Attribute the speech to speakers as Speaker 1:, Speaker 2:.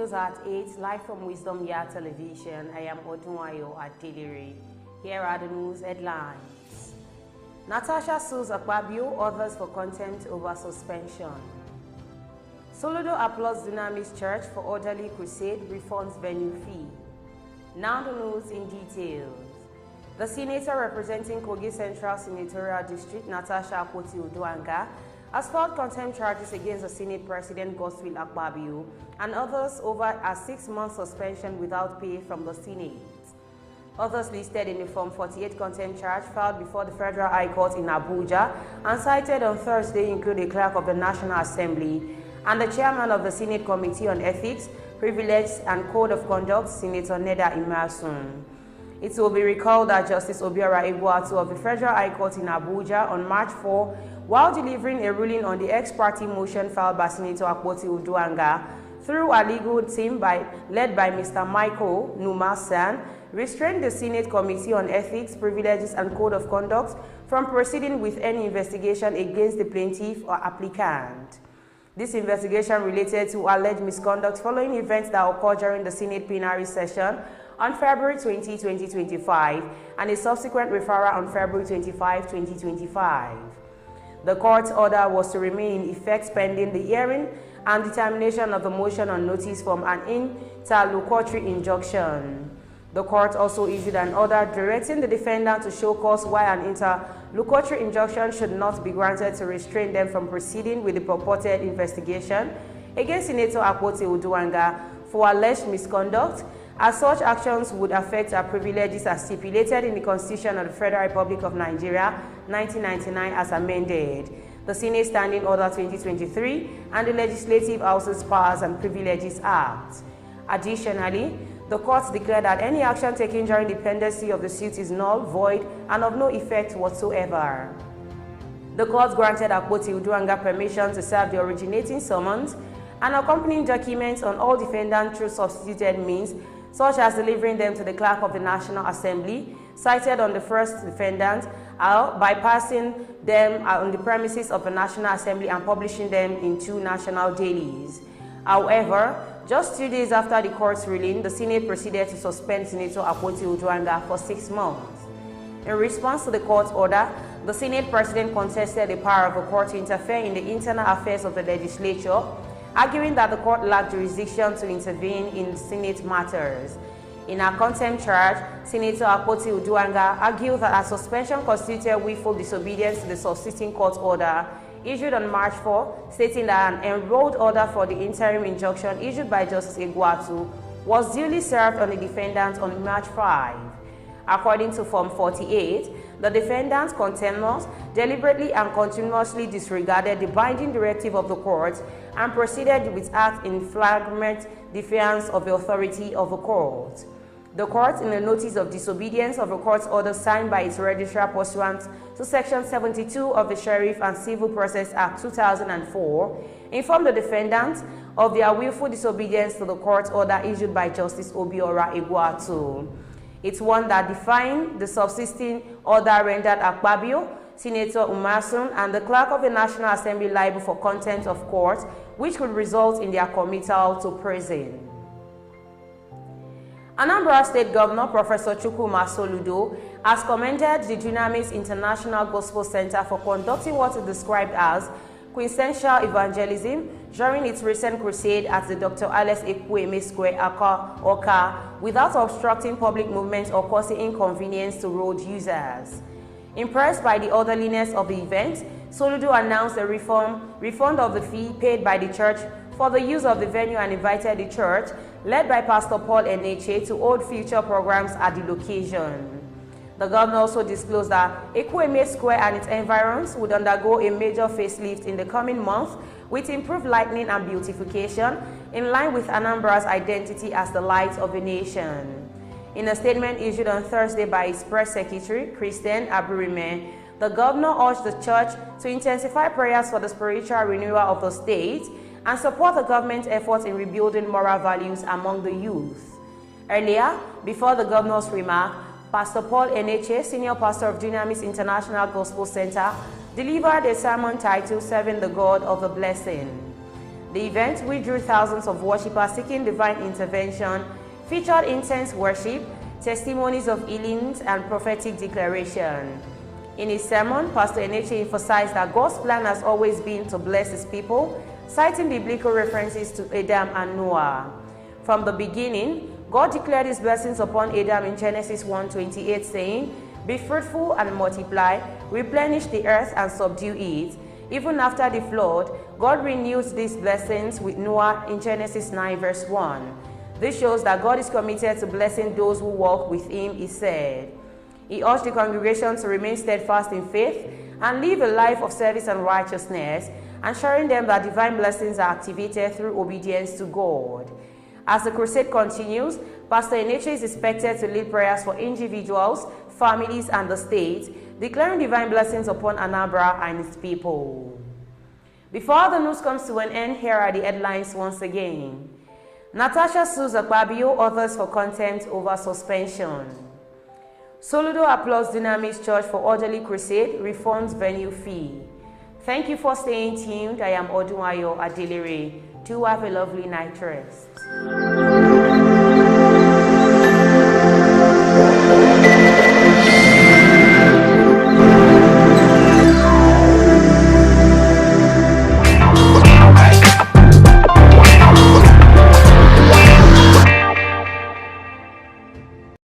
Speaker 1: news at 8, live from Wisdom Yard Television. I am Odunwayo at Daily. Here are the news headlines. Natasha sues Akpabio, others for contempt over suspension. Soludo applauds Dunamis Church for orderly crusade, refunds venue fee. Now the news in details. The senator representing Kogi Central Senatorial District, Natasha Akpabio, has filed contempt charges against the Senate President Godswill Akpabio and others over a 6-month suspension without pay from the Senate. Others listed in the Form 48 contempt charge filed before the Federal High Court in Abuja and cited on Thursday include the Clerk of the National Assembly and the Chairman of the Senate Committee on Ethics, Privilege and Code of Conduct, Senator Neda Imasun. It will be recalled that Justice Obiora Egbuatu of the Federal High Court in Abuja on March 4, while delivering a ruling on the ex-party motion filed by Senator Akpoti-Uduaghan through a legal team led by Mr. Michael Numasan, restrained the Senate Committee on Ethics, Privileges and Code of Conduct from proceeding with any investigation against the plaintiff or applicant. This investigation related to alleged misconduct following events that occurred during the Senate plenary session on February 20, 2025, and a subsequent referral on February 25, 2025. The court's order was to remain in effect pending the hearing and determination of the motion on notice from an interlocutory injunction. The court also issued an order directing the defendant to show cause why an interlocutory injunction should not be granted to restrain them from proceeding with the purported investigation against Senator Akpoti-Uduaghan for alleged misconduct, as such actions would affect our privileges as stipulated in the Constitution of the Federal Republic of Nigeria, 1999 as amended, the Senate Standing Order 2023, and the Legislative House's Powers and Privileges Act. Additionally, the courts declared that any action taken during the pendency of the suit is null, void, and of no effect whatsoever. The court granted Akpoti-Uduaghan permission to serve the originating summons and accompanying documents on all defendants through substituted means, such as delivering them to the Clerk of the National Assembly, cited on the first defendant, bypassing them on the premises of the National Assembly and publishing them in 2 national dailies. However, just 2 days after the court's ruling, the Senate proceeded to suspend Senator Akpoti-Uduaghan for 6 months. In response to the court's order, the Senate President contested the power of the court to interfere in the internal affairs of the legislature, arguing that the court lacked jurisdiction to intervene in Senate matters. In a contempt charge, Senator Akpoti-Uduaghan argued that a suspension constituted willful disobedience to the subsisting court order issued on March 4, stating that an enrolled order for the interim injunction issued by Justice Egbuatu was duly served on the defendant on March 5. According to Form 48, the defendant, contemptuous, deliberately and continuously disregarded the binding directive of the court and proceeded with act in flagrant defiance of the authority of the court. The court, in a notice of disobedience of the court's order signed by its registrar pursuant to Section 72 of the Sheriff and Civil Process Act 2004, informed the defendant of their willful disobedience to the court's order issued by Justice Obiora Egbuatu. It's one that defined the subsisting order rendered Akpabio, Senator Umasun, and the Clerk of the National Assembly liable for contempt of court, which could result in their committal to prison. Anambra State Governor Professor Chukwuma Soludo has commended the Dunamis International Gospel Center for conducting what is described as quintessential evangelism during its recent crusade at the Dr. Alex Ekwueme Square, Oka, without obstructing public movements or causing inconvenience to road users. Impressed by the orderliness of the event, Soludo announced a refund of the fee paid by the church for the use of the venue and invited the church, led by Pastor Paul Eneche, to hold future programs at the location. The governor also disclosed that Ekwueme Square and its environs would undergo a major facelift in the coming month with improved lighting and beautification in line with Anambra's identity as the light of the nation. In a statement issued on Thursday by its press secretary, Christian Aburime, the governor urged the church to intensify prayers for the spiritual renewal of the state and support the government's efforts in rebuilding moral values among the youth. Earlier, before the governor's remark, Pastor Paul Eneche, senior pastor of Dunamis International Gospel Center, delivered a sermon titled Serving the God of the Blessing. The event, which drew thousands of worshippers seeking divine intervention, featured intense worship, testimonies of healings, and prophetic declaration. In his sermon, Pastor Eneche emphasized that God's plan has always been to bless his people, citing biblical references to Adam and Noah. From the beginning, God declared his blessings upon Adam in Genesis 1:28, saying, "Be fruitful and multiply, replenish the earth and subdue it." Even after the flood, God renewed these blessings with Noah in Genesis 9 verse 1. This shows that God is committed to blessing those who walk with him, he said. He urged the congregation to remain steadfast in faith and live a life of service and righteousness, assuring them that divine blessings are activated through obedience to God. As the crusade continues, Pastor Eneche is expected to lead prayers for individuals, families, and the state, declaring divine blessings upon Anambra and its people. Before the news comes to an end, here are the headlines once again. Natasha sues Akpabio, authors for contempt over suspension. Soludo applauds Dunamis Church for orderly crusade, refunds venue fee. Thank you for staying tuned. I am Odunwayo Adelere. Do have a lovely night rest.